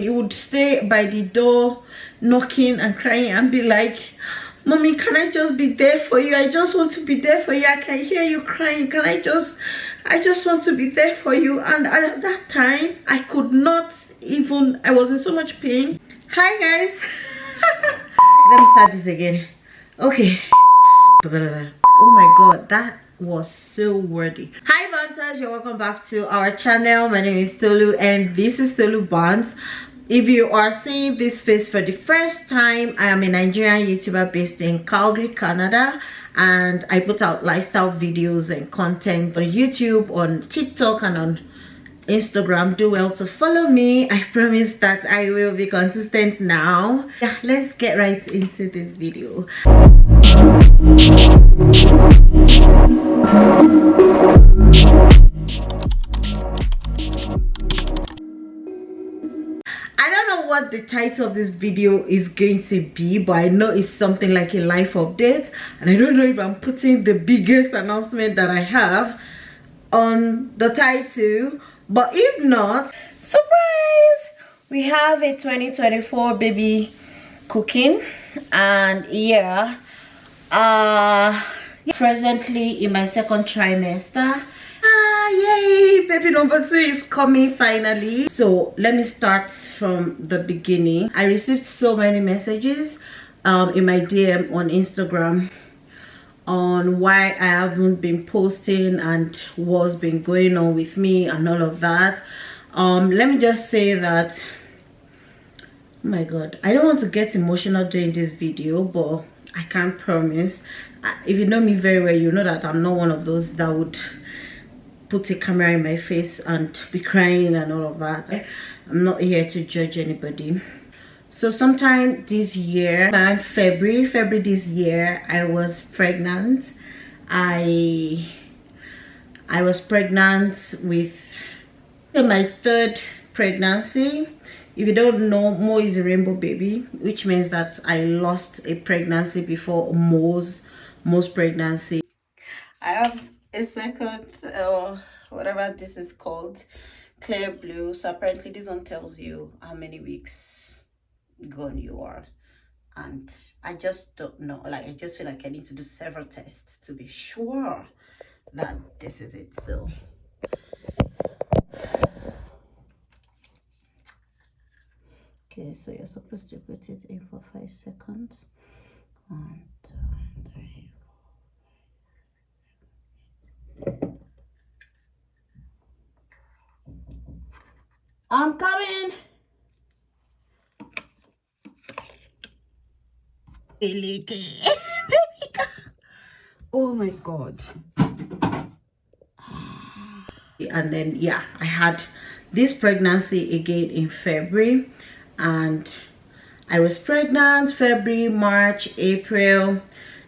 He would stay by the door knocking and crying and be like, "Mommy, can I just be there for you? I just want to be there for you. I can hear you crying. Can I just want to be there for you." And at that time, I could not even, I was in so much pain. Hi guys. Let me start this again. Okay. Oh my god, that was so worthy. Hi Banters, you're welcome back to our channel. My name is Tolu and this is Tolu Bants. If you are seeing this face for the first time, I am a Nigerian YouTuber based in Calgary, Canada, and I put out lifestyle videos and content on YouTube, on TikTok and on Instagram. Do well to follow me. I promise that I will be consistent now. Yeah, let's get right into this video. I don't know what the title of this video is going to be, but I know it's something like a life update, and I don't know if I'm putting the biggest announcement that I have on the title, but if not, surprise, we have a 2024 baby cooking. And yeah, presently in my second trimester. Yay, baby number 2 is coming finally. So let me start from the beginning. I received so many messages in my DM on Instagram on why I haven't been posting and what's been going on with me and all of that. Let me just say that, oh my god, I don't want to get emotional during this video, but I can't promise. If you know me very well, you know that I'm not one of those that would put a camera in my face and be crying and all of that. I'm not here to judge anybody. So sometime this year, around February this year, I was pregnant. I was pregnant with my 3rd pregnancy. If you don't know, Mo is a rainbow baby, which means that I lost a pregnancy before Mo's pregnancy. I have a second, whatever this is called, clear blue. So apparently this one tells you how many weeks gone you are, and I just don't know, like I just feel like I need to do several tests to be sure that this is it. So okay, so you're supposed to put it in for 5 seconds. 1, 2, 3, 4. I'm coming. Oh my god. And then yeah, I had this pregnancy again in February, and I was pregnant February, March, April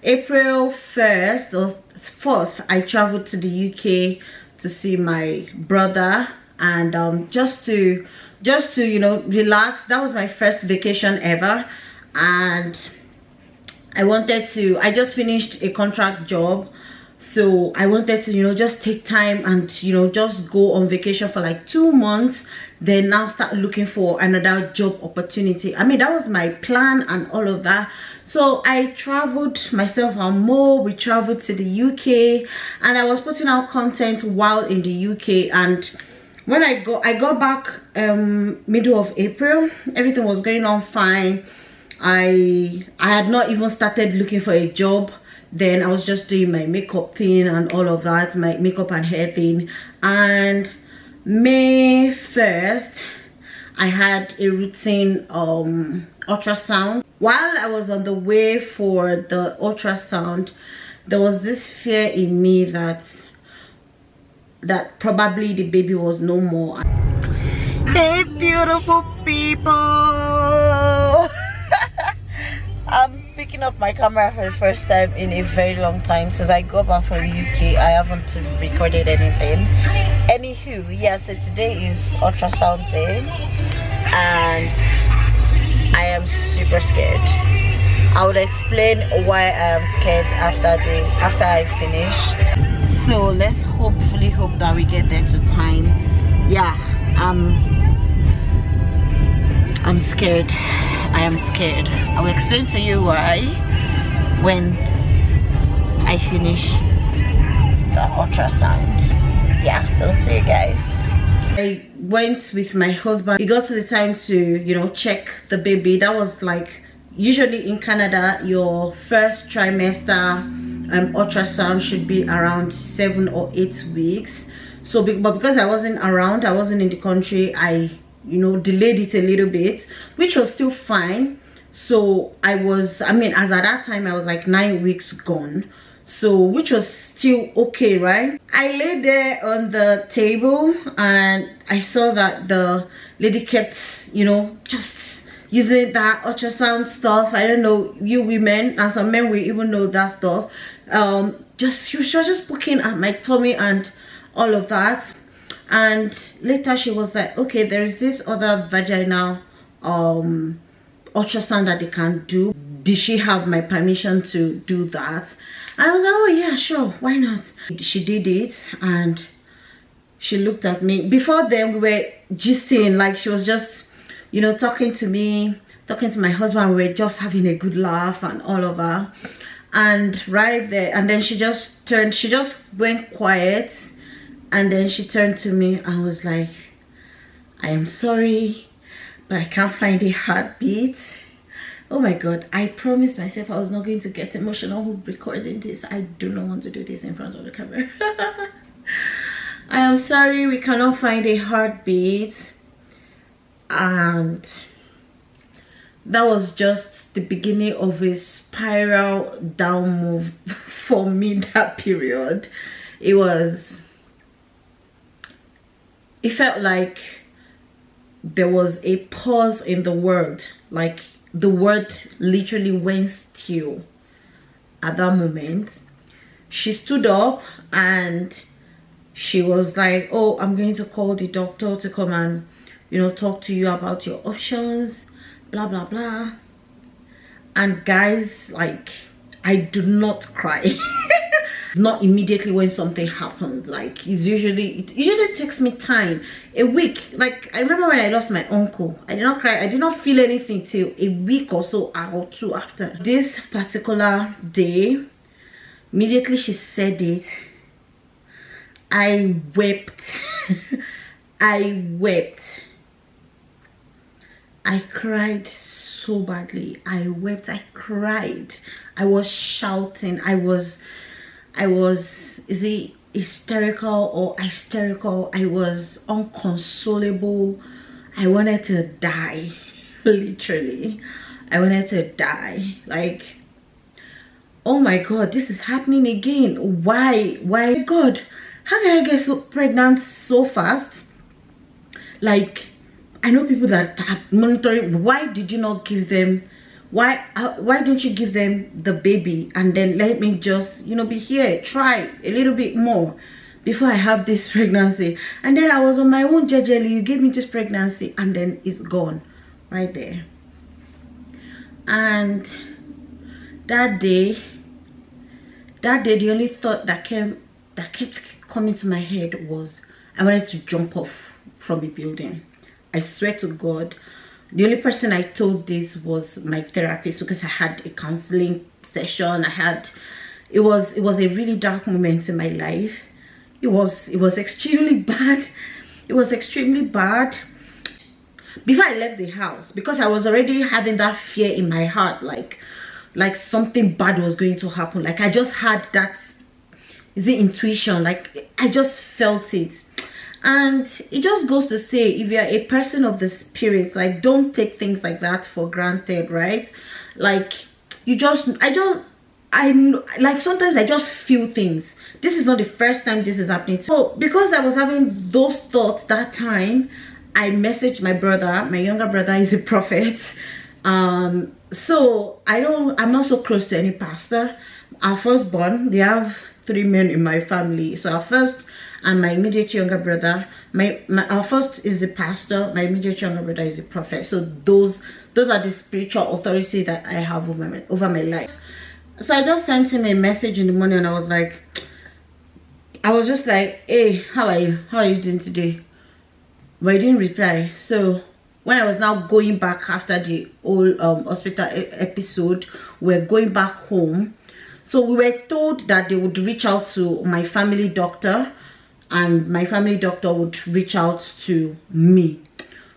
1st or 4th I traveled to the UK to see my brother, and just to you know, relax. That was my first vacation ever, and I just finished a contract job, so I wanted to, you know, just take time and, you know, just go on vacation for like 2 months, then now start looking for another job opportunity. I mean, that was my plan and all of that. So I traveled, myself and Mo, we traveled to the UK, and I was putting out content while in the UK. And when I got back middle of April, everything was going on fine. I had not even started looking for a job then. I was just doing my makeup thing and all of that, my makeup and hair thing. And May 1st I had a routine ultrasound. While I was on the way for the ultrasound, there was this fear in me that probably the baby was no more. Hey beautiful people. I'm picking up my camera for the first time in a very long time. Since I got back from UK, I haven't recorded anything. Anywho, yeah, so today is ultrasound day, and I am super scared. I would explain why I am scared after I finish. So let's hopefully hope that we get there to time. Yeah, I'm scared. I am scared. I will explain to you why when I finish the ultrasound. Yeah, so see you guys. I went with my husband. We got to the time to, you know, check the baby. That was like, usually in Canada, your first trimester ultrasound should be around 7 or 8 weeks. So, but because I wasn't around, I wasn't in the country, I, you know, delayed it a little bit, which was still fine. So I mean, as at that time, I was like 9 weeks gone. So, which was still okay, right? I lay there on the table and I saw that the lady kept, you know, just using that ultrasound stuff. I don't know, you women and some men will even know that stuff. She was just poking at my tummy and all of that. And later she was like, okay, there's this other vaginal ultrasound that they can do. Did she have my permission to do that? And I was like, oh yeah, sure, why not? She did it and she looked at me. Before then we were gisting, like she was just, you know, talking to me, talking to my husband. We were just having a good laugh and all of that. And right there, and then she just went quiet, and then she turned to me and was like, I am sorry, but I can't find a heartbeat. Oh my god, I promised myself I was not going to get emotional recording this. I do not want to do this in front of the camera. I am sorry, we cannot find a heartbeat. And that was just the beginning of a spiral down move for me that period. It felt like there was a pause in the world, like the word literally went still at that moment. She stood up and she was like, oh, I'm going to call the doctor to come and, you know, talk to you about your options, blah blah blah. And guys, like, I do not cry. It's not immediately when something happens. Like, it usually takes me time, a week. Like, I remember when I lost my uncle, I did not cry, I did not feel anything till a week or so or two after. This particular day, immediately she said it, I wept. I wept. I cried so badly. I wept, I cried, I was shouting, I was, is it hysterical or hysterical? I was unconsolable. I wanted to die. Literally, I wanted to die. Like, oh my god, this is happening again. Why god, how can I get so pregnant so fast? Like, I know people that are monitoring. Why did you not give them, why didn't you give them the baby and then let me just, you know, be here, try a little bit more before I have this pregnancy? And then I was on my own, jejely, you gave me this pregnancy and then it's gone right there. And that day the only thought that kept coming to my head was I wanted to jump off from a building. I swear to God, the only person I told this was my therapist, because I had a counseling session. It was a really dark moment in my life. It was extremely bad. It was extremely bad. Before I left the house, because I was already having that fear in my heart, like something bad was going to happen. Like, I just had that, is it intuition? Like, I just felt it. And it just goes to say, if you're a person of the spirit, like, don't take things like that for granted, right? Like, I'm like, sometimes I just feel things. This is not the first time this is happening. So because I was having those thoughts that time, I messaged my brother. My younger brother is a prophet. So I'm not so close to any pastor. Our firstborn, they have 3 men in my family. So our first and my immediate younger brother, our first is a pastor, my immediate younger brother is a prophet. So those are the spiritual authority that I have over my life. So I just sent him a message in the morning and I was just like, hey, how are you doing today? But he didn't reply. So when I was now going back after the old hospital episode, we're going back home. So we were told that they would reach out to my family doctor, and my family doctor would reach out to me.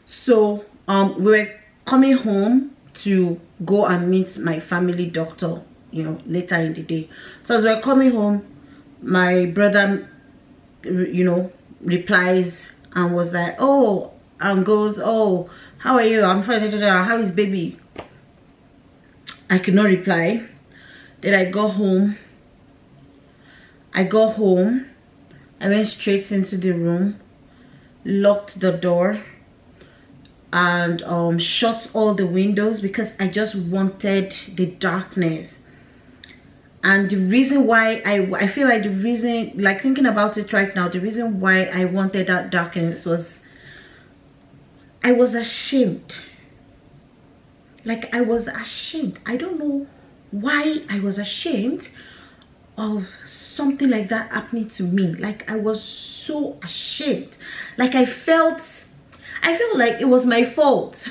So we were coming home to go and meet my family doctor, you know, later in the day. So as we're coming home, my brother, you know, replies and was like, oh, and goes, oh, how are you? I'm fine. How is baby? I could not reply. Then I got home. I went straight into the room, locked the door, and shut all the windows because I just wanted the darkness. And the reason why I feel like the reason, like thinking about it right now, the reason why I wanted that darkness was I was ashamed. Like I was ashamed. I don't know why I was ashamed of something like that happening to me. Like I was so ashamed. Like I felt like it was my fault.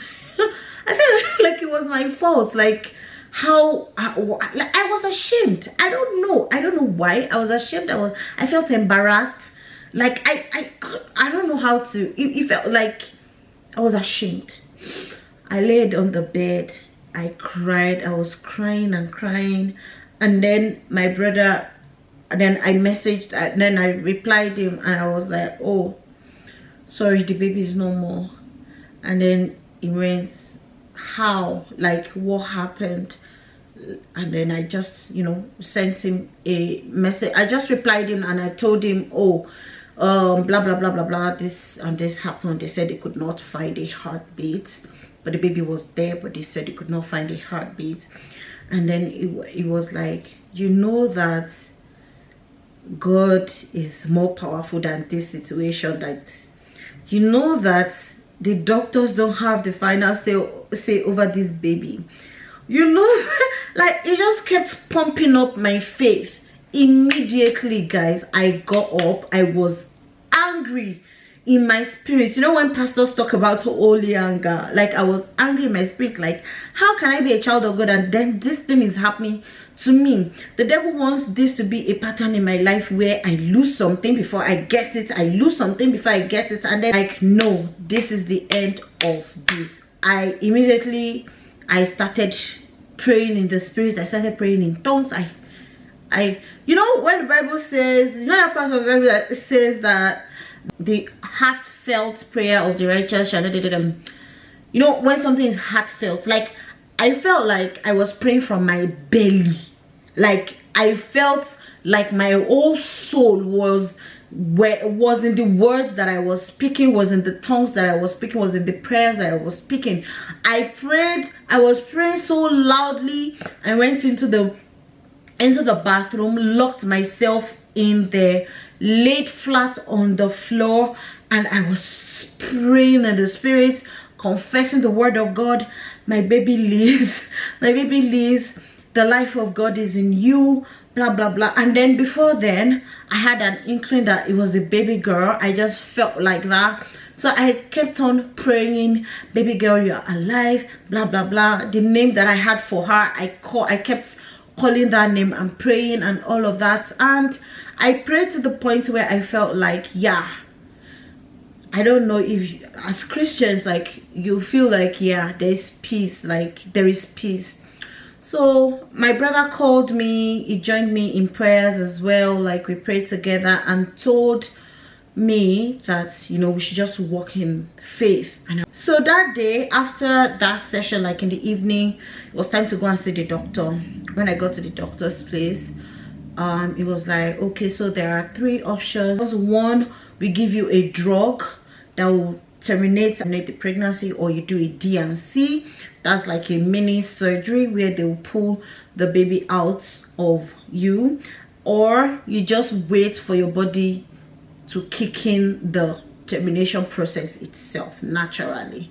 I felt like it was my fault. Like how I was ashamed. I don't know why I was ashamed. I felt embarrassed. Like I don't know how to. It felt like I was ashamed. I laid on the bed. I cried. I was crying and crying. And then my brother, and then I messaged, then I replied him, and I was like, oh, sorry, the baby is no more. And then he went, how? Like, what happened? And then I just, you know, sent him a message. I just replied him and I told him, oh, blah blah blah blah blah, this and this happened. They said they could not find a heartbeat, but the baby was there, but they said they could not find a heartbeat. And then it was like, you know that God is more powerful than this situation. That you know that the doctors don't have the final say over this baby. You know, like it just kept pumping up my faith. Immediately, guys, I got up. I was angry in my spirit. You know when pastors talk about holy anger, like I was angry in my spirit. Like, how can I be a child of God and then this thing is happening to me? The devil wants this to be a pattern in my life where I lose something before I get it. I lose something before I get it, and then like, no, this is the end of this. I started praying in the spirit. I started praying in tongues. You know when the Bible says, you know that part of the Bible that says that the heartfelt prayer of the righteous shall not, you know, when something is heartfelt, like I felt like I was praying from my belly. Like I felt like my whole soul was in the words that I was speaking, was in the tongues that I was speaking, was in the prayers that I was speaking. I was praying so loudly. I went into the bathroom, locked myself in there, laid flat on the floor, and I was praying in the spirit, confessing the word of God. My baby lives. My baby lives. The life of God is in you. Blah blah blah. And then before then, I had an inkling that it was a baby girl. I just felt like that. So I kept on praying, baby girl, you're alive. Blah blah blah. The name that I had for her, I kept calling that name and praying and all of that. And I prayed to the point where I felt like, yeah, I don't know if as Christians, like you feel like, yeah, there's peace, like there is peace. So my brother called me, he joined me in prayers as well. Like we prayed together and told me that, you know, we should just walk in faith. And so that day, after that session, like in the evening, it was time to go and see the doctor. When I got to the doctor's place, it was like, okay, so there are 3 options. One, we give you a drug that will terminate the pregnancy, or you do a D&C. That's like a mini surgery where they will pull the baby out of you, or you just wait for your body to kick in the termination process itself naturally.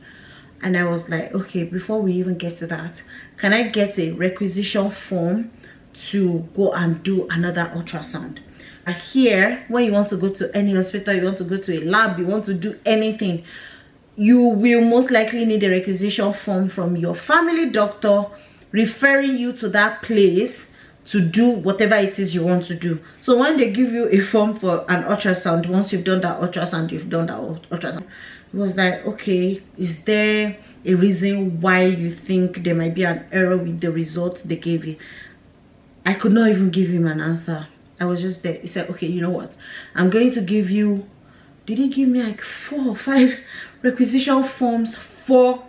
And I was like, okay, before we even get to that, can I get a requisition form to go and do another ultrasound? Here, when you want to go to any hospital, you want to go to a lab, you want to do anything, you will most likely need a requisition form from your family doctor referring you to that place to do whatever it is you want to do. So when they give you a form for an ultrasound, once you've done that ultrasound, it was like, okay, is there a reason why you think there might be an error with the results they gave you? I could not even give him an answer. I was just there. He said, okay, you know what, I'm going to give you, did he give me like 4 or 5 requisition forms for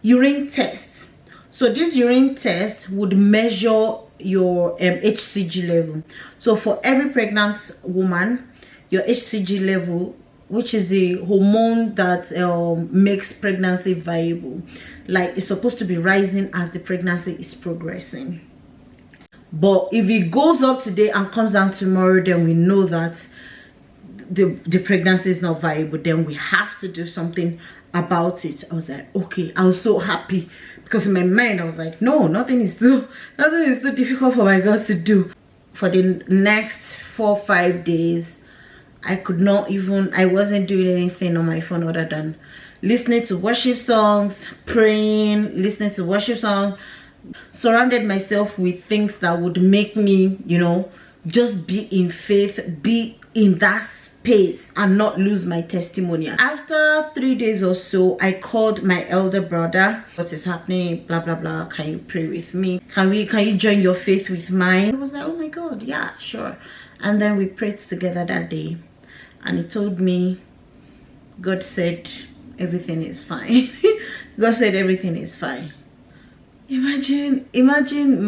urine tests? So this urine test would measure your HCG level. So for every pregnant woman, your HCG level, which is the hormone that makes pregnancy viable, like, it's supposed to be rising as the pregnancy is progressing. But if it goes up today and comes down tomorrow, then we know that the pregnancy is not viable. Then we have to do something about it. I was like, okay. I was so happy, because in my mind I was like, no, nothing is too difficult for my girls to do. For the next 4 or 5 days, I wasn't doing anything on my phone other than listening to worship songs, praying, listening to worship songs, surrounded myself with things that would make me, you know, just be in faith, be in that space and not lose my testimony. After 3 days or so, I called my elder brother. What is happening? Blah blah blah. Can you pray with me? Can you join your faith with mine? I was like, oh my God, yeah, sure. And then we prayed together that day, and he told me, God said everything is fine. God said everything is fine. Imagine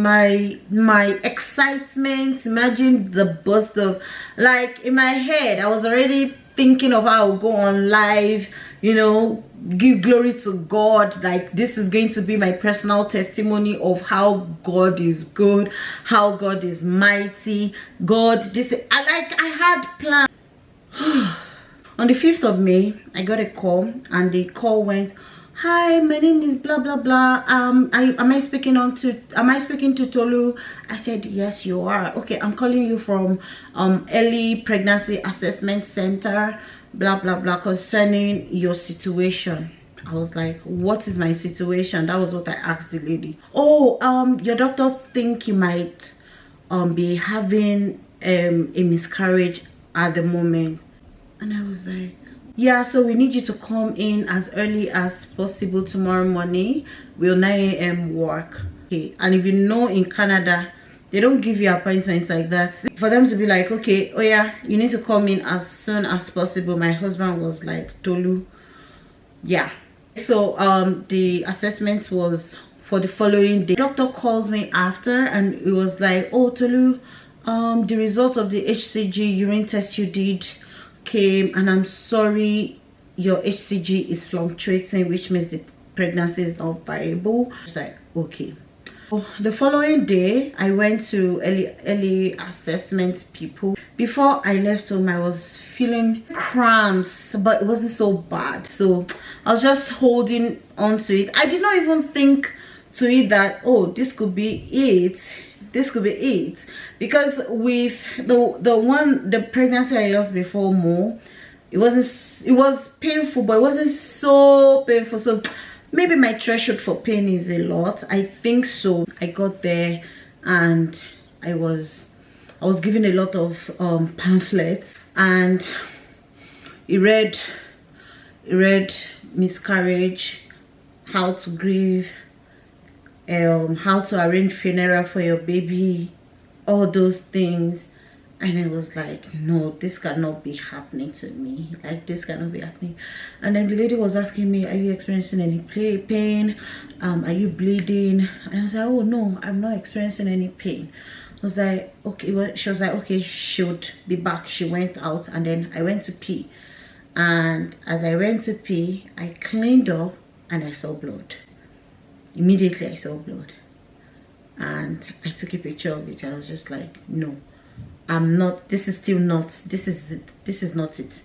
my excitement. Imagine the burst of, like, in my head I was already thinking of how I'll go on live, you know, give glory to God. Like, this is going to be my personal testimony of how God is good, how God is mighty. I had plans. On the 5th of May, I got a call, and the call went, hi, my name is blah blah blah. Am I speaking to Tolu? I said, yes, you are. Okay, I'm calling you from early pregnancy assessment center, blah blah blah, concerning your situation. I was like, what is my situation? That was what I asked the lady. Oh, your doctor think you might be having a miscarriage at the moment. And I was like, yeah, so we need you to come in as early as possible tomorrow morning. Will 9 a.m. work? Okay. And if you know, in Canada, they don't give you appointments like that. For them to be like, okay, oh yeah, you need to come in as soon as possible. My husband was like, Tolu, yeah. So the assessment was for the following day. The doctor calls me after, and it was like, oh Tolu, the result of the HCG urine test you did came, and I'm sorry, your HCG is fluctuating, which means the pregnancy is not viable. It's like, okay. The following day, I went to early assessment people. Before I left home, I was feeling cramps, but it wasn't so bad, so I was just holding on to it. I did not even think to it that, oh, this could be it. This could be it, because with the pregnancy I lost before Mo, it was painful, but it wasn't so painful. So maybe my threshold for pain is a lot, I think so. I got there, and I was given a lot of pamphlets, and it read miscarriage, how to grieve, how to arrange funeral for your baby, all those things. And I was like, no, this cannot be happening to me. Like, this cannot be happening. And then the lady was asking me, are you experiencing any pain? Are you bleeding? And I was like, oh no, I'm not experiencing any pain. I was like, okay. Well, she was like, okay, she would be back. She went out, and then I went to pee. And as I went to pee, I cleaned up, and I saw blood. Immediately I saw blood, and I took a picture of it, and I was just like, no, I'm not, this is still not, this is not it,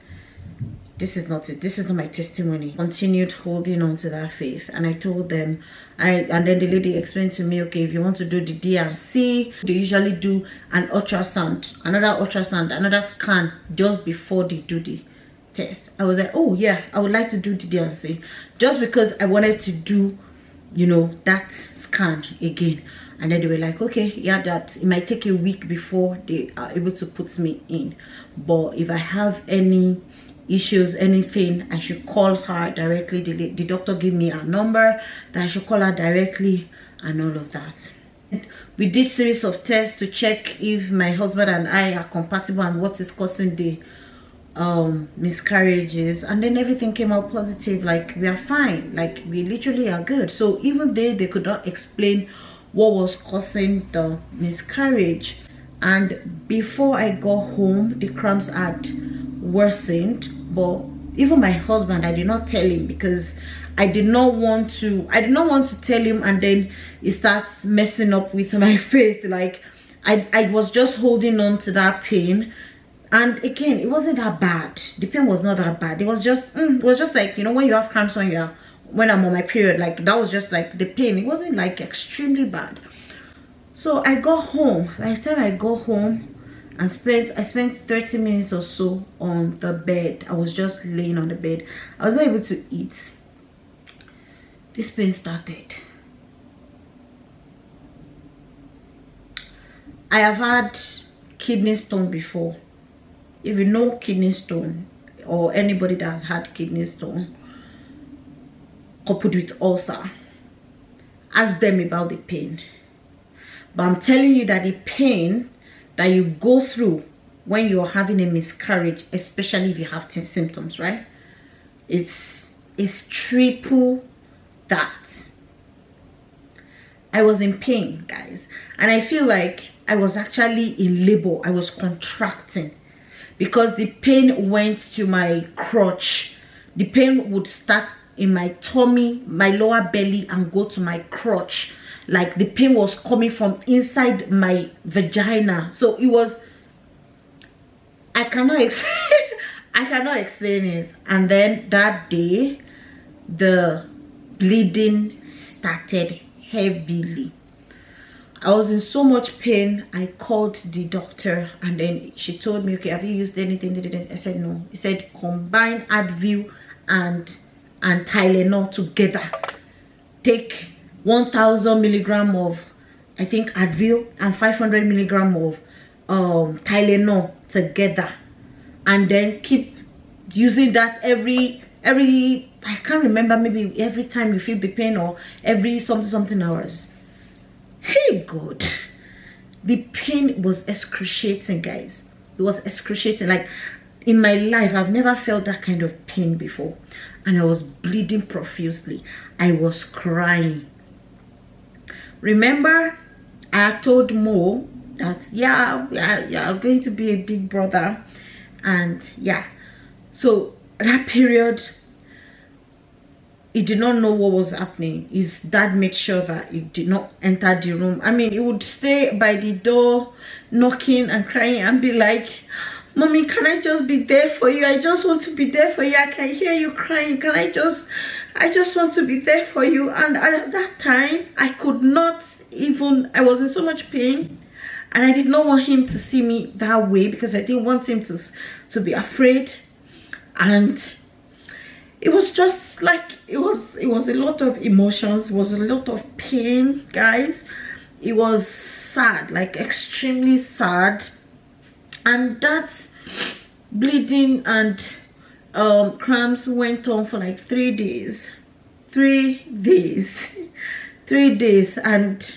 this is not it, this is not my testimony. Continued holding on to that faith, and I told them, and then the lady explained to me, okay, if you want to do the D&C, they usually do an ultrasound, another scan just before they do the test. I was like, oh yeah, I would like to do the D&C, just because I wanted to do, you know, that scan again. And then they were like, okay, yeah, that it might take a week before they are able to put me in, but if I have any issues, anything, I should call her directly. The doctor gave me a number that I should call her directly and all of that. We did series of tests to check if my husband and I are compatible and what is causing the miscarriages, and then everything came out positive. Like, we are fine, like we literally are good. So even they could not explain what was causing the miscarriage. And before I got home, the cramps had worsened. But even my husband, I did not tell him, because I did not want to tell him and then it starts messing up with my faith. Like, I was just holding on to that pain. And again, it wasn't that bad. The pain was not that bad. It was just like, you know, when you have cramps on your, when I'm on my period, like that was just like the pain. It wasn't like extremely bad. So I got home. By the time I got home, I spent 30 minutes or so on the bed. I was just laying on the bed. I was not able to eat. This pain started. I have had kidney stone before. If you know kidney stone, or anybody that has had kidney stone coupled with ulcer, ask them about the pain. But I'm telling you that the pain that you go through when you're having a miscarriage, especially if you have symptoms, right? It's triple that. I was in pain, guys, and I feel like I was actually in labor. I was contracting, because the pain went to my crotch. The pain would start in my tummy, my lower belly, and go to my crotch. Like, the pain was coming from inside my vagina. So it was, I cannot explain it. And then that day, the bleeding started heavily. I was in so much pain. I called the doctor, and then she told me, okay, have you used anything? I said no. He said combine Advil and Tylenol together. Take 1,000 milligram of, I think, Advil and 500 milligram of Tylenol together, and then keep using that every I can't remember, maybe every time you feel the pain, or every something hours. Hey God, the pain was excruciating, guys. It was excruciating. Like, in my life, I've never felt that kind of pain before. And I was bleeding profusely. I was crying. Remember, I told Mo that yeah, I'm going to be a big brother. And yeah, so that period, he did not know what was happening. His dad made sure that he did not enter the room. I mean, he would stay by the door knocking and crying and be like, Mommy, can I just be there for you? I just want to be there for you. I can hear you crying. Can I just want to be there for you. And at that time, I could not even, I was in so much pain, and I did not want him to see me that way, because I didn't want him to be afraid. And it was just like, it was a lot of emotions. It was a lot of pain, guys. It was sad, like extremely sad. And that bleeding and cramps went on for like 3 days. 3 days. 3 days. And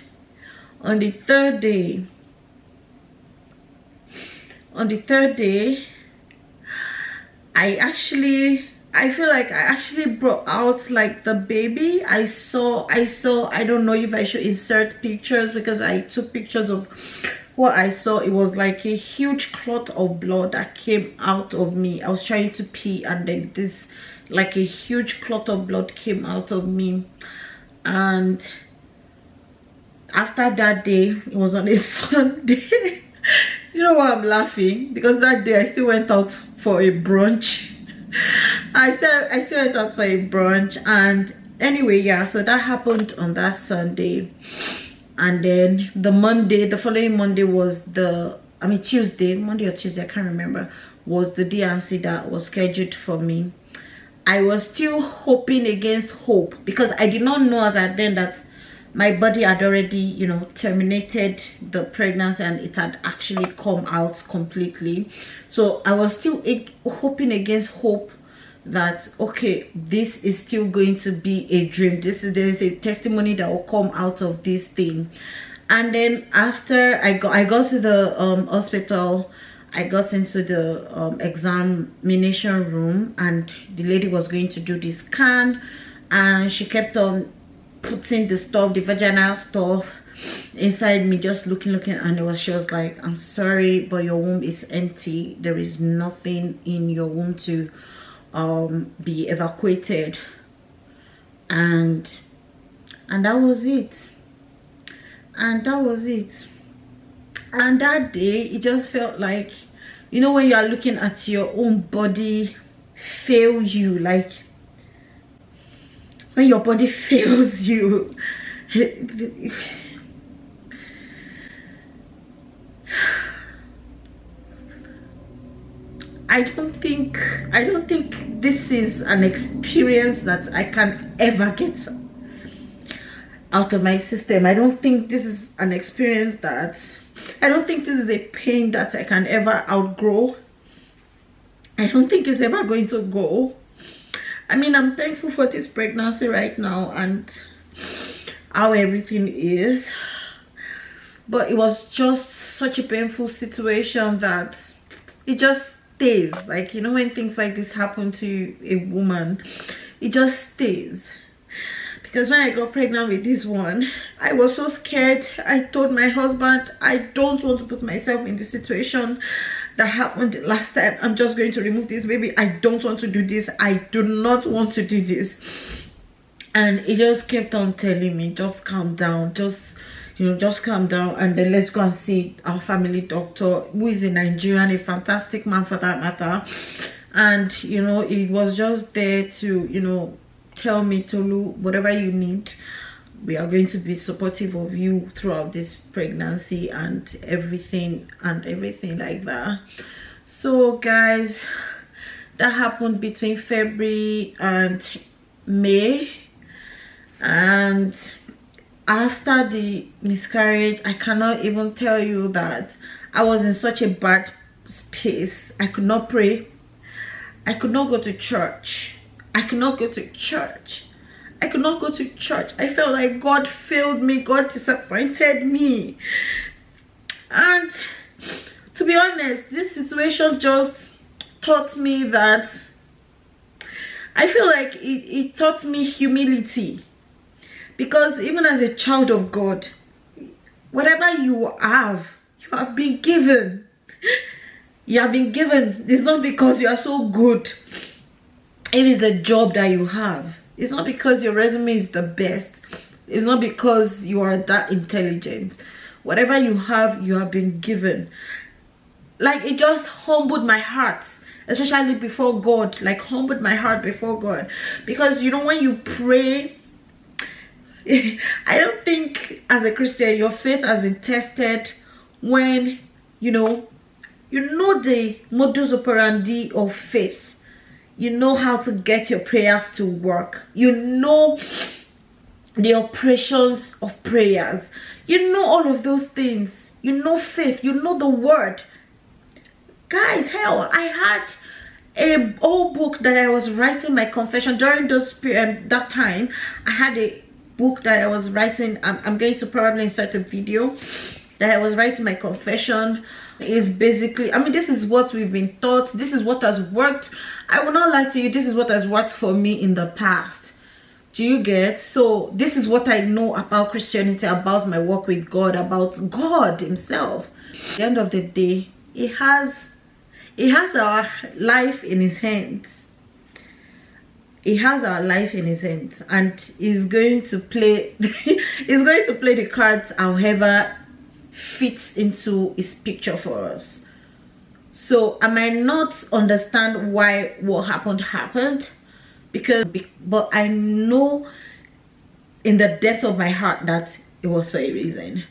on the third day, I feel like I actually brought out like the baby. I don't know if I should insert pictures, because I took pictures of what I saw. It was like a huge clot of blood that came out of me. I was trying to pee, and then this, like a huge clot of blood came out of me. And after that day, it was on a Sunday. You know why I'm laughing? Because that day I still went out for a brunch. I still went out for a brunch. And anyway, yeah, so that happened on that Sunday. And then the following Monday was Monday or Tuesday, I can't remember, was the D&C that was scheduled for me, I was still hoping against hope, because I did not know as at then that my body had already, you know, terminated the pregnancy and it had actually come out completely. So I was still hoping against hope that, okay, this is still going to be a dream. There's a testimony that will come out of this thing. And then after I got to the hospital, I got into the examination room, and the lady was going to do this scan, and she kept on putting the stuff, the vaginal stuff, inside me, just looking, and she was like, I'm sorry, but your womb is empty. There is nothing in your womb to be evacuated. And that was it. And that day, it just felt like, you know, when you are looking at your own body fail you, like when your body fails you. I don't think this is an experience that I can ever get out of my system. I don't think this is an experience that, I don't think this is a pain that I can ever outgrow. I don't think it's ever going to go. I mean, I'm thankful for this pregnancy right now and how everything is, but it was just such a painful situation that it just stays. Like, you know, when things like this happen to a woman, it just stays. Because when I got pregnant with this one, I was so scared. I told my husband, I don't want to put myself in the situation that happened last time. I'm just going to remove this baby. I don't want to do this. I do not want to do this. And he just kept on telling me, just calm down, just, you know, just calm down, and then let's go and see our family doctor, who is a Nigerian, a fantastic man for that matter. And, you know, he was just there to, you know, tell me, Tolu, whatever you need, we are going to be supportive of you throughout this pregnancy and everything like that. So guys, that happened between February and May, and after the miscarriage, I cannot even tell you that I was in such a bad space. I could not pray, I could not go to church. I could not go to church. I felt like God failed me. God disappointed me. And to be honest, this situation just taught me that, I feel like it taught me humility. Because even as a child of God, whatever you have been given. You have been given. It's not because you are so good. It is a job that you have. It's not because your resume is the best. It's not because you are that intelligent. Whatever you have been given. Like, it just humbled my heart, especially before God. Like, humbled my heart before God. Because, you know, when you pray, I don't think as a Christian your faith has been tested when you know the modus operandi of faith. You know how to get your prayers to work. You know the operations of prayers. You know all of those things. You know faith. You know the word. Guys, hell, I had a whole book that I was writing my confession during that time. I had a book that I was writing. I'm going to probably insert a video that I was writing my confession. Is basically, I mean, this is what we've been taught. This is what has worked. I will not lie to you, this is what has worked for me in the past. Do you get? So this is what I know about Christianity, about my work with God, about God himself. At the end of the day, he has our life in his hands. He has our life in his hands, and he's going to play the cards however fits into his picture for us. So I might not understand why what happened, but I know in the depth of my heart that it was for a reason,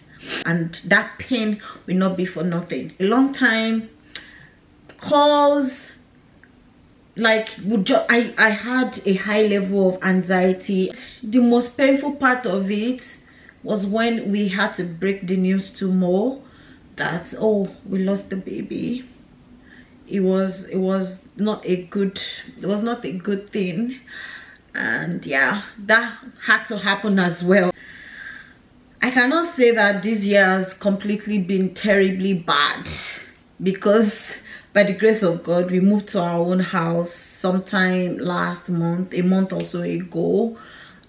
and that pain will not be for nothing. A long time calls, like I had a high level of anxiety. The most painful part of it was when we had to break the news to Mo that, oh, we lost the baby. It was not a good thing. And yeah, that had to happen as well. I cannot say that this year has completely been terribly bad, because by the grace of God, we moved to our own house sometime last month, a month or so ago,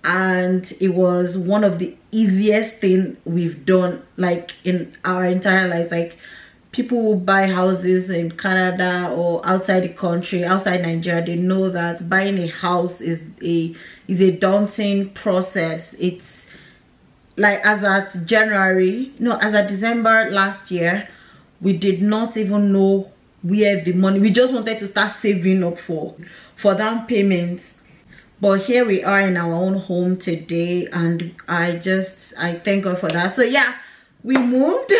and it was one of the easiest thing we've done, like, in our entire lives. Like, people who buy houses in Canada or outside the country, outside Nigeria, they know that buying a house is a daunting process. It's like, as at December last year, we did not even know where the money, we just wanted to start saving up for down payments. But here we are in our own home today, and I thank God for that. So yeah, we moved.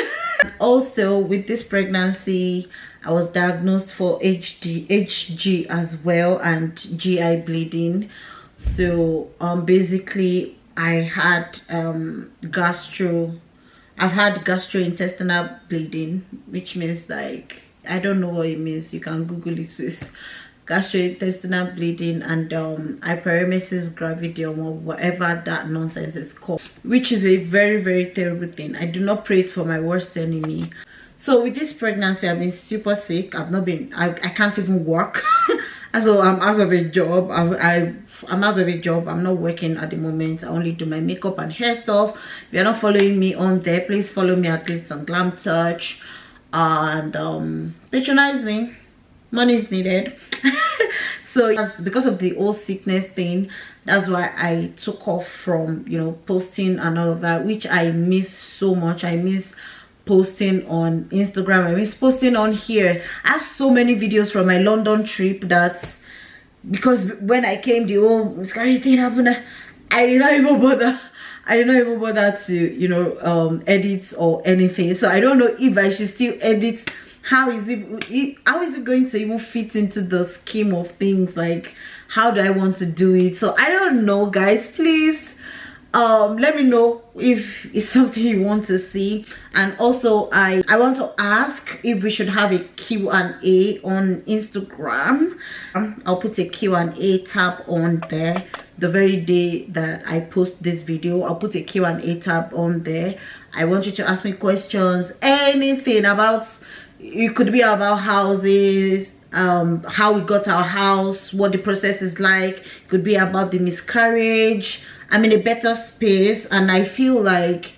Also, with this pregnancy, I was diagnosed for HG as well, and GI bleeding. So basically I had I've had gastrointestinal bleeding, which means, like, I don't know what it means. You can Google it, please. Gastrointestinal bleeding and hyperemesis gravidium, or whatever that nonsense is called, which is a very, very terrible thing. I do not pray it for my worst enemy. So with this pregnancy, I've been super sick. I can't even work. So I'm out of a job. I'm out of a job. I'm not working at the moment. I only do my makeup and hair stuff. If you're not following me on there, please follow me at Glitz and Glam Touch, and patronize me. Money is needed. So because of the whole sickness thing, that's why I took off from, you know, posting and all of that, which I miss so much. I miss posting on Instagram. I miss posting on here. I have so many videos from my London trip, that's because when I came, the whole miscarriage thing happened. I did not even bother to, you know, edit or anything. So I don't know if I should still edit. How is it going to even fit into the scheme of things? Like, how do I want to do it? So I don't know, guys. Please let me know if it's something you want to see. And also, I want to ask if we should have a Q&A on Instagram. I'll put a Q&A tab on there. The very day that I post this video, I'll put a Q&A tab on there. I want you to ask me questions, anything about, it could be about houses, how we got our house, what the process is like. It could be about the miscarriage. I'm in a better space, and I feel like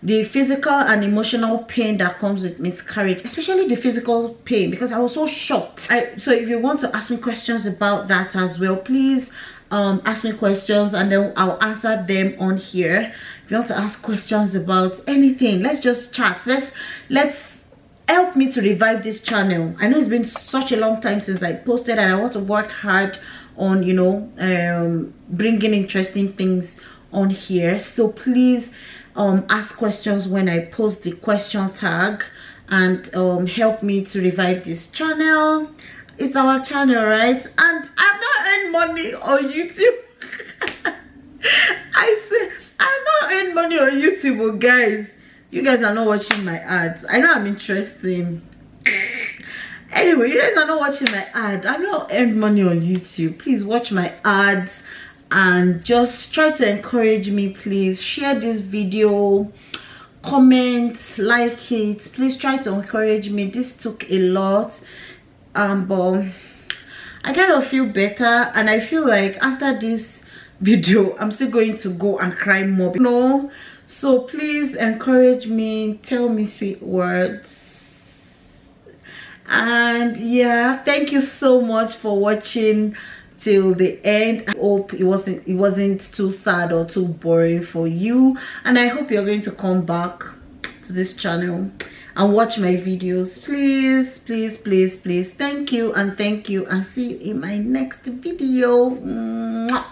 the physical and emotional pain that comes with miscarriage, especially the physical pain, because I was so shocked. So if you want to ask me questions about that as well, please ask me questions, and then I'll answer them on here. If you want to ask questions about anything, let's just chat. Let's help me to revive this channel. I know it's been such a long time since I posted, and I want to work hard on, you know, bringing interesting things on here. So please ask questions when I post the question tag, and help me to revive this channel. It's our channel, right? And I've not earned money on YouTube. I say I've not earned money on YouTube, oh guys. You guys are not watching my ads. I know I'm interesting. Anyway, you guys are not watching my ad. I've not earned money on YouTube. Please watch my ads and just try to encourage me. Please share this video, comment, like it. Please try to encourage me. This took a lot, but I kind of feel better, and I feel like after this video I'm still going to go and cry more. No, so please encourage me, tell me sweet words. And yeah, thank you so much for watching till the end. I hope it wasn't too sad or too boring for you, and I hope you're going to come back to this channel and watch my videos. Please, please, please, please. Thank you, and see you in my next video. Mwah.